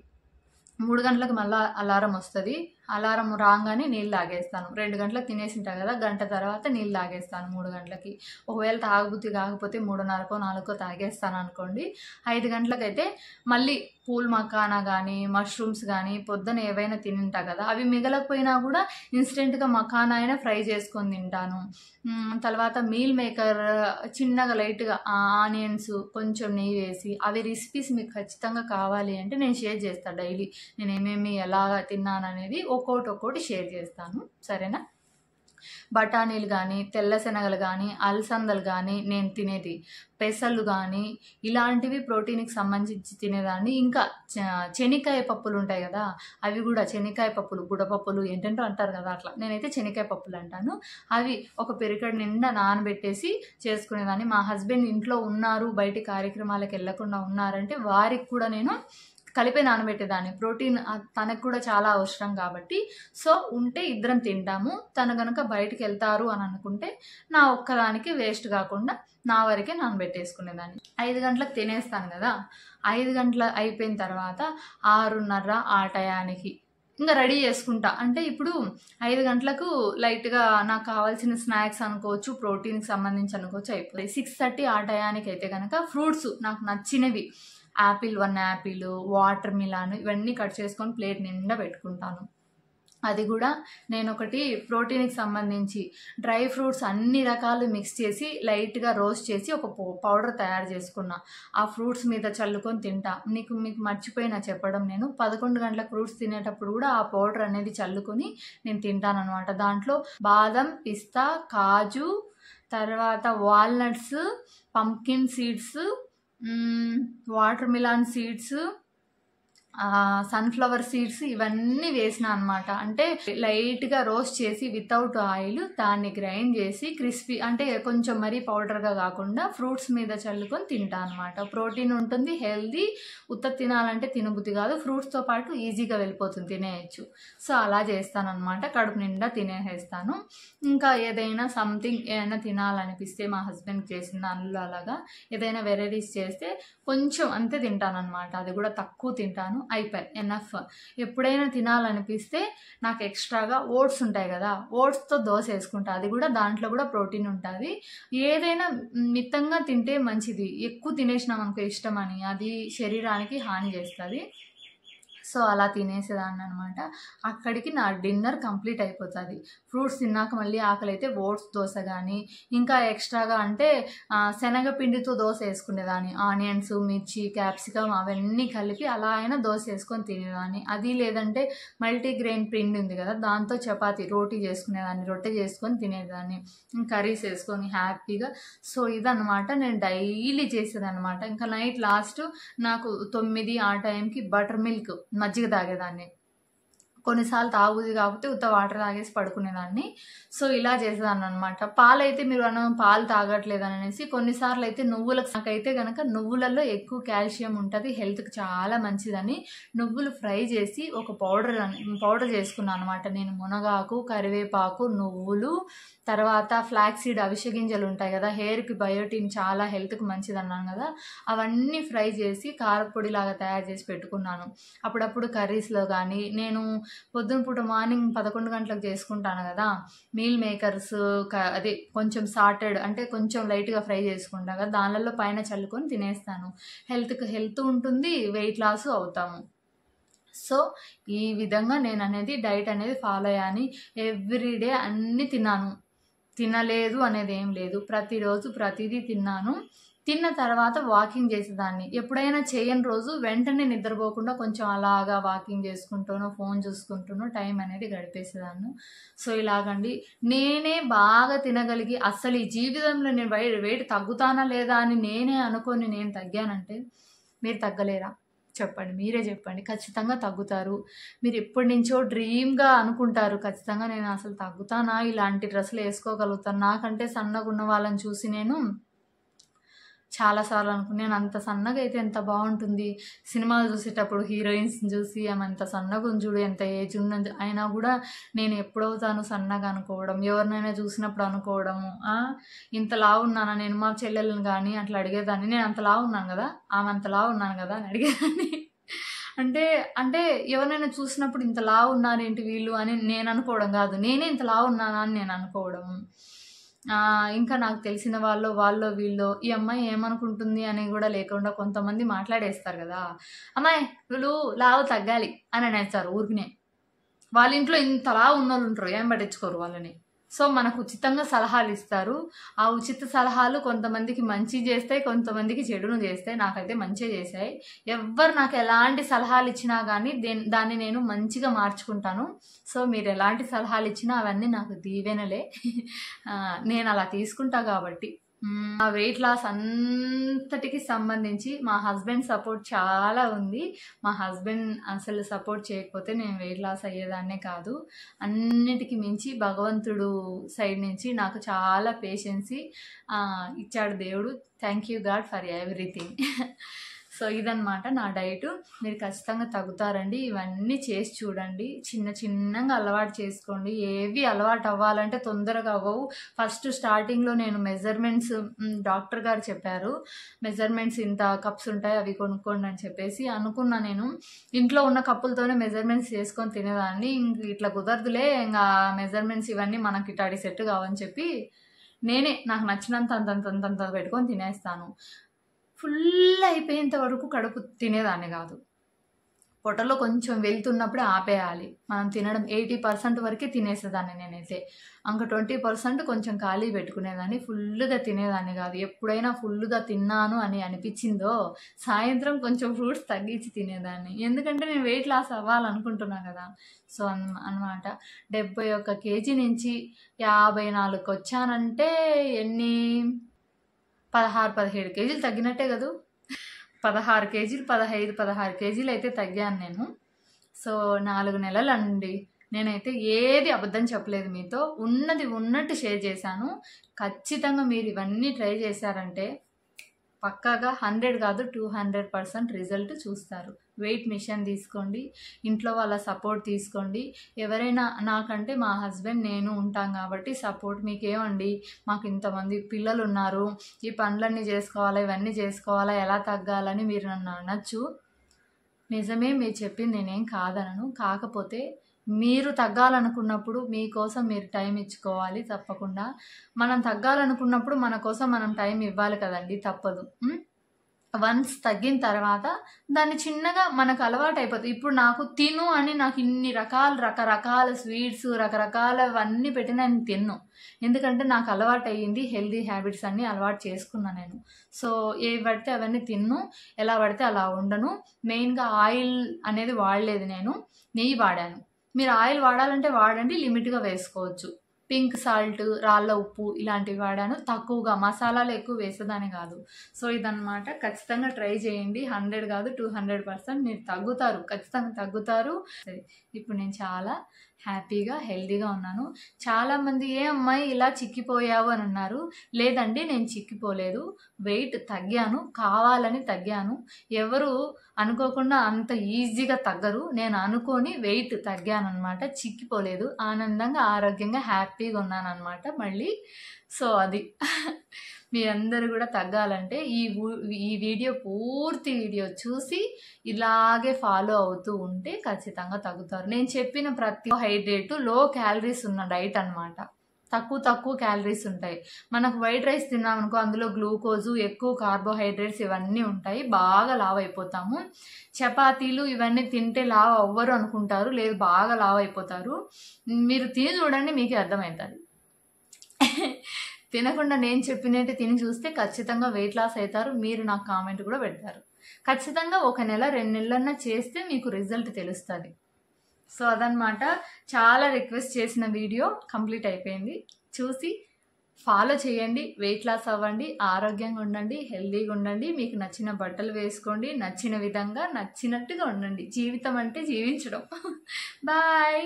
3 గంటలకు మళ్ళీ అలారం వస్తుంది. అలారం రాగానే నీళ్ళు తాగేస్తాను. 2 గంటలకు తినేసి ఉంటాను కదా, గంట తర్వాత నీళ్ళు తాగేస్తాను 3 గంటలకి. ఒకవేళ తాగబుద్ధి కాకపోతే 3:30కో 4కో తాగేస్తాను అనుకోండి. 5 గంటలకైతే మళ్ళీ పూల్ మకానా కానీ, మష్రూమ్స్ కానీ, పొద్దున ఏవైనా తింటా కదా, అవి మిగలకపోయినా కూడా ఇన్స్టెంట్గా మకానా అయినా ఫ్రై చేసుకొని తింటాను. తర్వాత మీల్ మేకర్ చిన్నగా లైట్గా ఆనియన్స్ కొంచెం నెయ్యి వేసి, అవి రెసిపీస్ మీకు ఖచ్చితంగా కావాలి అంటే నేను షేర్ చేస్తాను డైలీ. నేను ఏమేమి ఎలా తిన్నాను అనేది ఒక్కోటి షేర్ చేస్తాను, సరేనా. బఠానీలు కానీ, తెల్ల శనగలు కానీ, అలసందలు కానీ, నేను తినేది పెసలు కానీ, ఇలాంటివి ప్రోటీన్కి సంబంధించి తినేదాన్ని. ఇంకా శనక్కాయ పప్పులు ఉంటాయి కదా, అవి కూడా శనక్కాయ పప్పులు, బుడపప్పులు ఏంటంటో అంటారు కదా, అట్లా నేనైతే శనక్కాయ పప్పులు అంటాను. అవి ఒక పెరికడ్ నిండా నానబెట్టేసి చేసుకునేదాన్ని. మా హస్బెండ్ ఇంట్లో ఉన్నారు, బయటి కార్యక్రమాలకు వెళ్ళకుండా ఉన్నారంటే వారికి కూడా నేను కలిపే నానబెట్టేదాన్ని. ప్రోటీన్ తనకు కూడా చాలా అవసరం కాబట్టి. సో ఉంటే ఇద్దరం తింటాము. తను కనుక బయటికి వెళ్తారు అని అనుకుంటే నా ఒక్కదానికి వేస్ట్ కాకుండా నా వరకే నానబెట్టేసుకునేదాన్ని. 5 గంటలకు తినేస్తాను కదా, 5 గంటల అయిపోయిన తర్వాత 6:30 ఆ టయానికి ఇంకా రెడీ చేసుకుంటా. అంటే ఇప్పుడు 5 గంటలకు లైట్గా నాకు కావాల్సిన స్నాక్స్ అనుకోవచ్చు, ప్రోటీన్కి సంబంధించి అనుకోవచ్చు అయిపోతాయి. 6:30 ఆ టయానికి అయితే కనుక ఫ్రూట్స్ నాకు నచ్చినవి, 1 యాపిల్, వాటర్ మిలాన్, ఇవన్నీ కట్ చేసుకొని ప్లేట్ నిండా పెట్టుకుంటాను. అది కూడా నేను ఒకటి ప్రోటీన్కి సంబంధించి డ్రై ఫ్రూట్స్ అన్ని రకాలు మిక్స్ చేసి లైట్గా రోస్ట్ చేసి ఒక పౌడర్ తయారు చేసుకున్నా. ఆ ఫ్రూట్స్ మీద చల్లుకొని తింటా. మీకు మర్చిపోయినా చెప్పడం, నేను 11 గంటల ఫ్రూట్స్ తినేటప్పుడు కూడా ఆ పౌడర్ అనేది చల్లుకొని నేను తింటానమాట. దాంట్లో బాదం, పిస్తా, కాజు, తర్వాత walnuts, pumpkin seeds, watermelon seeds, sunflower seeds ఇవన్నీ వేసిన అనమాట. అంటే లైట్గా రోస్ట్ చేసి వితౌట్ ఆయిల్ దాన్ని గ్రైండ్ చేసి క్రిస్పీ, అంటే కొంచెం మరీ పౌడర్గా కాకుండా ఫ్రూట్స్ మీద చల్లుకొని తింటా అనమాట. ప్రోటీన్ ఉంటుంది, హెల్దీ. ఉత్త తినాలంటే తినబుద్ధి కాదు, ఫ్రూట్స్తో పాటు ఈజీగా వెళ్ళిపోతుంది, తినేయచ్చు. సో అలా చేస్తానన్నమాట, కడుపు నిండా తినేసేస్తాను. ఇంకా ఏదైనా సంథింగ్ ఏదైనా తినాలనిపిస్తే మా హస్బెండ్కి చేసిన దానిలో అలాగా ఏదైనా వెరైటీస్ చేస్తే కొంచెం అంతే తింటానన్నమాట. అది కూడా తక్కువ తింటాను, అయిపోయి ఎనఫ్. ఎప్పుడైనా తినాలనిపిస్తే నాకు ఎక్స్ట్రాగా ఓట్స్ ఉంటాయి కదా, ఓట్స్తో దోశ వేసుకుంటా. అది కూడా దాంట్లో కూడా ప్రోటీన్ ఉంటుంది. ఏదైనా మితంగా తింటే మంచిది, ఎక్కువ తినేసినాం అనుకో ఇష్టమని అది శరీరానికి హాని చేస్తుంది. సో అలా తినేసేదాన్ని అనమాట. అక్కడికి నా డిన్నర్ కంప్లీట్ అయిపోతుంది. ఫ్రూట్స్ తిన్నాక మళ్ళీ ఆకలి అయితే ఓట్స్ దోశ కానీ, ఇంకా ఎక్స్ట్రాగా అంటే శనగపిండితో దోశ వేసుకునేదాన్ని. ఆనియన్స్, మిర్చి, క్యాప్సికమ్ అవన్నీ కలిపి అలా అయినా దోశ వేసుకొని తినేదాన్ని. అది లేదంటే మల్టీగ్రెయిన్ పిండి ఉంది కదా, దాంతో చపాతీ రోటీ చేసుకునేదాన్ని, రొట్టె చేసుకొని తినేదాన్ని, కర్రీస్ వేసుకొని హ్యాపీగా. సో ఇదన్నమాట నేను డైలీ చేసేదన్నమాట. ఇంకా నైట్ లాస్ట్ నాకు 9 ఆ టైంకి బటర్ మిల్క్ మజ్జిగ తాగేదాన్ని. కొన్నిసార్లు తాగుది కాకపోతే ఉత్త వాటర్ తాగేసి పడుకునేదాన్ని. సో ఇలా చేసేదాన్ని అనమాట. పాలైతే మీరు పాలు తాగట్లేదు అనేసి, కొన్నిసార్లు అయితే నాకైతే కనుక నువ్వులలో ఎక్కువ కాల్షియం ఉంటుంది, హెల్త్కి చాలా మంచిదని నువ్వులు ఫ్రై చేసి ఒక పౌడర్ చేసుకున్నాను అనమాట. నేను మునగాకు, కరివేపాకు, నువ్వులు, తర్వాత ఫ్లాక్సీడ్ అవిసె గింజలు ఉంటాయి కదా, హెయిర్కి బయోటిన్ చాలా హెల్త్కి మంచిది అన్నాను కదా, అవన్నీ ఫ్రై చేసి కారపొడి లాగా తయారు చేసి పెట్టుకున్నాను. అప్పుడప్పుడు కర్రీస్లో కానీ, నేను పొద్దున పూట మార్నింగ్ 11 గంటలకు చేసుకుంటాను కదా మీల్ మేకర్స్, అదే కొంచెం సాటెడ్ అంటే కొంచెం లైట్గా ఫ్రై చేసుకుంటా కదా, దానిలలో పైన చల్లుకొని తినేస్తాను. హెల్త్ ఉంటుంది, వెయిట్ లాస్ అవుతాము. సో ఈ విధంగా నేను అనేది డైట్ అనేది ఫాలో అయ్యాను. ఎవ్రీడే అన్నీ తినలేదు అనేది ఏం లేదు, ప్రతిరోజు ప్రతిదీ తిన్నాను. తిన్న తర్వాత వాకింగ్ చేసేదాన్ని. ఎప్పుడైనా చేయని రోజు వెంటనే నిద్రపోకుండా కొంచెం అలాగా వాకింగ్ చేసుకుంటూనో ఫోన్ చూసుకుంటూనో టైం అనేది గడిపేసేదాన్ని. సో ఇలాగండి నేనే బాగా తినగలిగి అస్సలు ఈ జీవితంలో నేను వెయిట్ తగ్గుతానా లేదా అని నేనే అనుకొని నేను తగ్గానంటే మీరు తగ్గలేరా చెప్పండి, మీరే చెప్పండి. ఖచ్చితంగా తగ్గుతారు. మీరు ఎప్పటి నుంచో డ్రీమ్గా అనుకుంటారు, ఖచ్చితంగా నేను అసలు తగ్గుతానా, ఇలాంటి డ్రెస్సులు వేసుకోగలుగుతాను. నాకంటే సన్నగా ఉన్న వాళ్ళని చూసి నేను చాలాసార్లు నేను అంత సన్నగా అయితే ఎంత బాగుంటుంది, సినిమాలు చూసేటప్పుడు హీరోయిన్స్ని చూసి ఆమె అంత సన్నగా చూడు, ఎంత ఏజ్ ఉన్నది అయినా కూడా నేను ఎప్పుడవుతాను సన్నగా అనుకోవడం, ఎవరినైనా చూసినప్పుడు అనుకోవడము, ఇంతలా ఉన్నానా నేను, మా చెల్లెలను కానీ అట్లా అడిగేదాన్ని. నేను అంతలా ఉన్నాను కదా, ఆమె అంతలా ఉన్నాను కదా అని అడిగేదాన్ని. అంటే ఎవరినైనా చూసినప్పుడు ఇంతలా ఉన్నారేంటి వీళ్ళు అని నేను అనుకోవడం కాదు, నేనే ఇంతలా ఉన్నానా అని నేను అనుకోవడము. ఇంకా నాకు తెలిసిన వాళ్ళు వీళ్ళు ఈ అమ్మాయి ఏమనుకుంటుంది అని కూడా లేకుండా కొంతమంది మాట్లాడేస్తారు కదా, అమ్మాయి వీళ్ళు లావు తగ్గాలి అని అనేస్తారు ఊరికినే. వాళ్ళ ఇంట్లో ఇంతలా ఉన్నోళ్ళు ఉంటారు, ఏం పట్టించుకోరు వాళ్ళని. సో మనకు ఉచితంగా సలహాలు ఇస్తారు. ఆ ఉచిత సలహాలు కొంతమందికి మంచి చేస్తాయి, కొంతమందికి చెడును చేస్తాయి. నాకైతే మంచిగా చేశాయి. ఎవ్వరు నాకు ఎలాంటి సలహాలు ఇచ్చినా కానీ దాన్ని నేను మంచిగా మార్చుకుంటాను. సో మీరు ఎలాంటి సలహాలు ఇచ్చినా అవన్నీ నాకు దీవెనలే. నేను అలా తీసుకుంటా కాబట్టి. ఆ వెయిట్ లాస్ అంతటికి సంబంధించి మా హస్బెండ్ సపోర్ట్ చాలా ఉంది. మా హస్బెండ్ అసలు సపోర్ట్ చేయకపోతే నేను వెయిట్ లాస్ అయ్యేదాన్నే కాదు. అన్నిటికీ మించి భగవంతుడు సైడ్ నుంచి నాకు చాలా పేషెన్సీ ఇచ్చాడు దేవుడు. Thank you God for everything. So ఇదన్నమాట నా డైటు. మీరు ఖచ్చితంగా తగ్గుతారండి. ఇవన్నీ చేసి చూడండి, చిన్నగా అలవాటు చేసుకోండి. ఏవి అలవాటు అవ్వాలంటే తొందరగా అవ్వవు. ఫస్ట్ స్టార్టింగ్లో నేను మెజర్మెంట్స్, డాక్టర్ గారు చెప్పారు మెజర్మెంట్స్ ఇంత కప్స్ ఉంటాయి అవి కొనుక్కోండి అని చెప్పేసి అనుకున్నా. నేను ఇంట్లో ఉన్న కప్పులతోనే మెజర్మెంట్స్ చేసుకొని తినేదాన్ని. ఇంక ఇట్లా కుదరదులే, ఇంకా మెజర్మెంట్స్ ఇవన్నీ మనకి ఇటాడి సెట్ కావని చెప్పి నేనే నాకు నచ్చినంత అంతంత పెట్టుకొని తినేస్తాను. ఫుల్ అయిపోయేంత వరకు కడుపు తినేదాన్ని కాదు. పొట్టలో కొంచెం వెళ్తున్నప్పుడే ఆపేయాలి. మనం తినడం 80% వరకే తినేసేదాన్ని నేనైతే. ఇంక 20% కొంచెం ఖాళీ పెట్టుకునేదాన్ని. ఫుల్లుగా తినేదాన్ని కాదు. ఎప్పుడైనా ఫుల్లుగా తిన్నాను అని అనిపించిందో సాయంత్రం కొంచెం ఫ్రూట్స్ తగ్గించి తినేదాన్ని. ఎందుకంటే నేను వెయిట్ లాస్ అవ్వాలనుకుంటున్నా కదా. సో అన్నమాట. 71 కేజీ నుంచి 54కి వచ్చానంటే ఎన్ని 16-17 కేజీలు తగ్గినట్టే కదూ. 16 కేజీలు 16 కేజీలు అయితే తగ్గాను నేను. సో 4 నెలలండి. నేనైతే ఏది అబద్ధం చెప్పలేదు, మీతో ఉన్నది ఉన్నట్టు షేర్ చేశాను. ఖచ్చితంగా మీరు ఇవన్నీ ట్రై చేశారంటే పక్కాగా 100 కాదు 200% రిజల్ట్ చూస్తారు. వెయిట్ మిషన్ తీసుకోండి, ఇంట్లో వాళ్ళ సపోర్ట్ తీసుకోండి. ఎవరైనా నాకంటే మా హస్బెండ్ నేను ఉంటాం కాబట్టి సపోర్ట్. మీకేమండి మాకు ఇంతమంది పిల్లలు ఉన్నారు, ఈ పనులన్నీ చేసుకోవాలా, ఇవన్నీ చేసుకోవాలా, ఎలా తగ్గాలని మీరు నన్ను అనొచ్చు. నిజమే, మీరు చెప్పింది నేనేం కాదనను. కాకపోతే మీరు తగ్గాలనుకున్నప్పుడు మీకోసం మీరు టైం ఇచ్చుకోవాలి తప్పకుండా. మనం తగ్గాలనుకున్నప్పుడు మన కోసం మనం టైం ఇవ్వాలి కదండి, తప్పదు. వన్స్ తగ్గిన తర్వాత దాన్ని చిన్నగా మనకు అలవాటు అయిపోతుంది. ఇప్పుడు నాకు తిను అని నాకు ఇన్ని రకరకాల స్వీట్స్ రకరకాలవన్నీ పెట్టి నేను తిన్ను. ఎందుకంటే నాకు అలవాటు అయ్యింది. హెల్దీ హ్యాబిట్స్ అన్నీ అలవాటు చేసుకున్నాను నేను. సో ఏవి పడితే అవన్నీ తిన్ను, ఎలా పడితే అలా ఉండను. మెయిన్గా ఆయిల్ అనేది వాడలేదు, నేను నెయ్యి వాడాను. మీరు ఆయిల్ వాడాలంటే వాడండి, లిమిట్గా వేసుకోవచ్చు. పింక్ సాల్ట్, రాళ్ళ ఉప్పు ఇలాంటివి వాడాను. తక్కువగా, మసాలాలు ఎక్కువ వేసేదాన్ని కాదు. సో ఇదన్నమాట. ఖచ్చితంగా ట్రై చేయండి. 100 కాదు 200% మీరు తగ్గుతారు, ఖచ్చితంగా తగ్గుతారు. ఇప్పుడు నేను చాలా హ్యాపీగా హెల్దీగా ఉన్నాను. చాలామంది ఏ అమ్మాయి ఇలా చిక్కిపోయావు అని అన్నారు. లేదండి, నేను చిక్కిపోలేదు, వెయిట్ తగ్గాను, కావాలని తగ్గాను. ఎవరు అనుకోకుండా అంత ఈజీగా తగ్గరు. నేను అనుకొని వెయిట్ తగ్గాను అనమాట, చిక్కిపోలేదు. ఆనందంగా ఆరోగ్యంగా హ్యాపీగా ఉన్నాను అనమాట మళ్ళీ. సో అది మీరందరూ కూడా తగ్గాలంటే ఈ వీడియో పూర్తి వీడియో చూసి ఇలాగే ఫాలో అవుతూ ఉంటే ఖచ్చితంగా తగ్గుతారు. నేను చెప్పిన ప్రతి హైడ్రేట్ లో క్యాలరీస్ ఉన్న డైట్ అనమాట. తక్కువ క్యాలరీస్ ఉంటాయి. మనకు వైట్ రైస్ తిన్నామనుకో అందులో గ్లూకోజు, ఎక్కువ కార్బోహైడ్రేట్స్ ఇవన్నీ ఉంటాయి. బాగా లావ్ అయిపోతాము. చపాతీలు ఇవన్నీ తింటే లావ్ అవ్వరు అనుకుంటారు, లేదు బాగా లావ్ అయిపోతారు. మీరు తిని చూడండి, మీకే అర్థమవుతుంది. తినకుండా నేను చెప్పినట్టు తిని చూస్తే ఖచ్చితంగా వెయిట్ లాస్ అవుతారు. మీరు నాకు కామెంట్ కూడా పెడతారు. ఖచ్చితంగా 1 నెల 2 నెలలన్నా చేస్తే మీకు రిజల్ట్ తెలుస్తుంది. సో అదనమాట. చాలా రిక్వెస్ట్ చేసిన వీడియో కంప్లీట్ అయిపోయింది. చూసి ఫాలో చేయండి, వెయిట్ లాస్ అవ్వండి, ఆరోగ్యంగా ఉండండి, హెల్దీగా ఉండండి. మీకు నచ్చిన బట్టలు వేసుకోండి, నచ్చిన విధంగా నచ్చినట్టుగా ఉండండి. జీవితం అంటే జీవించడం. బాయ్.